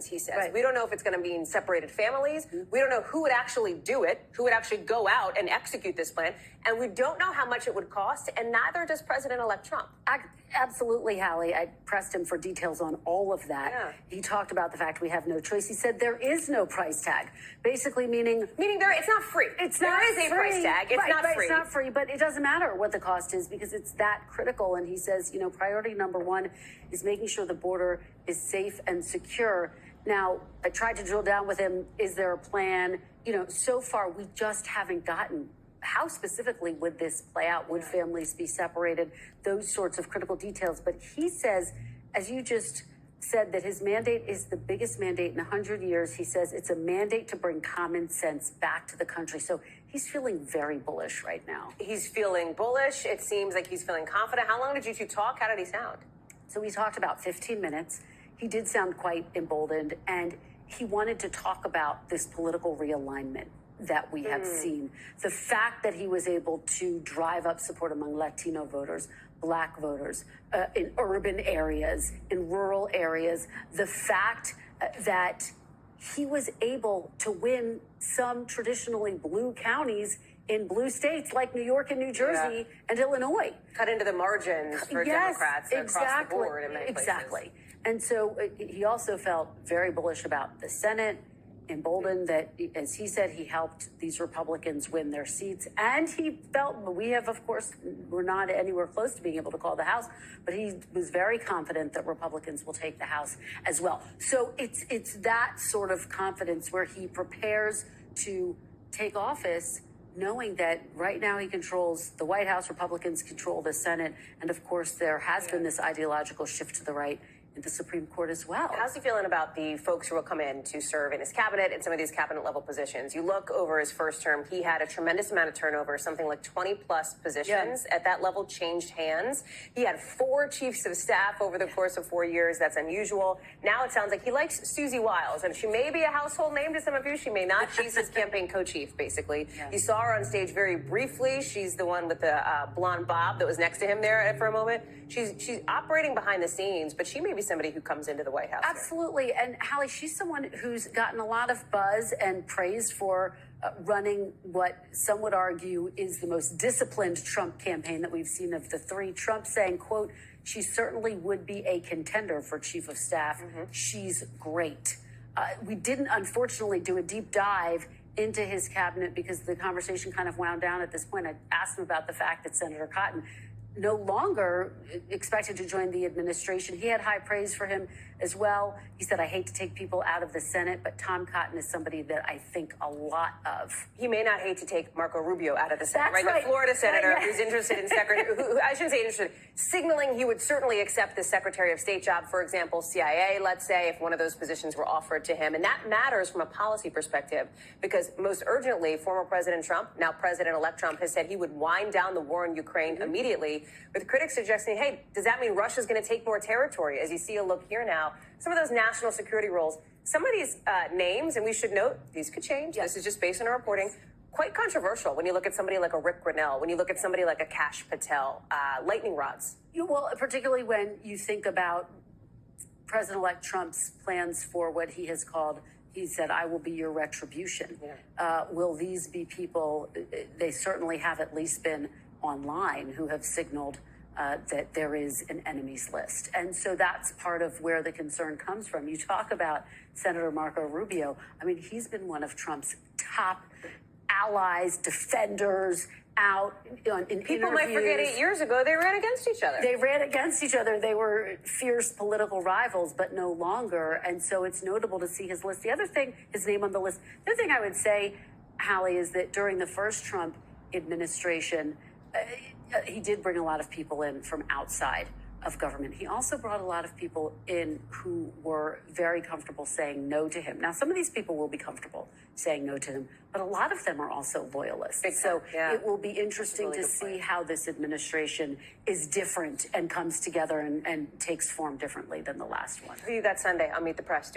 questions, he says. Right. We don't know if it's going to mean separated families. We don't know who would actually do it, who would actually go out and execute this plan. And we don't know how much it would cost, and neither does President-elect Trump. Absolutely, Hallie. I pressed him for details on all of that. Yeah. He talked about the fact we have no choice. He said there is no price tag, basically meaning It's not free. There is a price tag. It's not free. It's not free, but it doesn't matter what the cost is because it's that critical. And he says, priority number one is making sure the border is safe and secure. Now, I tried to drill down with him. Is there a plan? So far, we just haven't gotten how specifically would this play out? Would families be separated? Those sorts of critical details. But he says, as you just said, that his mandate is the biggest mandate in 100 years. He says it's a mandate to bring common sense back to the country. So he's feeling very bullish right now. He's feeling bullish. It seems like he's feeling confident. How long did you two talk? How did he sound? So we talked about 15 minutes. He did sound quite emboldened, and he wanted to talk about this political realignment that we have seen. The fact that he was able to drive up support among Latino voters, Black voters, in urban areas, in rural areas, the fact that he was able to win some traditionally blue counties in blue states like New York and New Jersey and Illinois. Cut into the margins for Democrats across the board in many places. Exactly. And so he also felt very bullish about the Senate, emboldened that, as he said, he helped these Republicans win their seats. And he felt, we have, of course, we're not anywhere close to being able to call the House, but he was very confident that Republicans will take the House as well. So it's that sort of confidence where he prepares to take office, knowing that right now he controls the White House, Republicans control the Senate, and of course there has been this ideological shift to the right in the Supreme Court as well. How's he feeling about the folks who will come in to serve in his cabinet and some of these cabinet level positions? You look over his first term, he had a tremendous amount of turnover, something like 20 plus positions at that level changed hands. He had 4 chiefs of staff over the course of 4 years. That's unusual. Now it sounds like he likes Susie Wiles, and she may be a household name to some of you. She may not. She's his campaign co-chief, basically. You saw her on stage very briefly. She's the one with the blonde bob that was next to him there for a moment. She's operating behind the scenes, but she may be somebody who comes into the White House. Absolutely. Here. And Hallie, she's someone who's gotten a lot of buzz and praise for running what some would argue is the most disciplined Trump campaign that we've seen of the 3. Trump saying, quote, she certainly would be a contender for chief of staff. She's great. We didn't, unfortunately, do a deep dive into his cabinet because the conversation kind of wound down at this point. I asked him about the fact that Senator Cotton no longer expected to join the administration. He had high praise for him as well. He said, I hate to take people out of the Senate, but Tom Cotton is somebody that I think a lot of. He may not hate to take Marco Rubio out of the Senate, That's right? The Florida senator who's interested in who I shouldn't say interested, signaling he would certainly accept the Secretary of State job, for example, CIA, let's say, if one of those positions were offered to him. And that matters from a policy perspective because most urgently, former President Trump, now President-elect Trump, has said he would wind down the war in Ukraine immediately, with critics suggesting, hey, does that mean Russia's going to take more territory? As you see a look here now, some of those national security roles, some of these names, and we should note, these could change. This is just based on our reporting. Quite controversial when you look at somebody like a Rick Grinnell, when you look at somebody like a Kash Patel, lightning rods. Well, particularly when you think about President-elect Trump's plans for what he has called, he said, I will be your retribution. Will these be people, they certainly have at least been online, who have signaled that there is an enemies list. And so that's part of where the concern comes from. You talk about Senator Marco Rubio. I mean, he's been one of Trump's top allies, defenders, out in People might forget 8 years ago, they ran against each other. They ran against each other. They were fierce political rivals, but no longer. And so it's notable to see his list. The other thing, his name on the list, the other thing I would say, Hallie, is that during the first Trump administration, he did bring a lot of people in from outside of government. He also brought a lot of people in who were very comfortable saying no to him. Now, some of these people will be comfortable saying no to him, but a lot of them are also loyalists. So it will be interesting to see how this administration is different and comes together and takes form differently than the last one. See you that Sunday. I'll meet the press.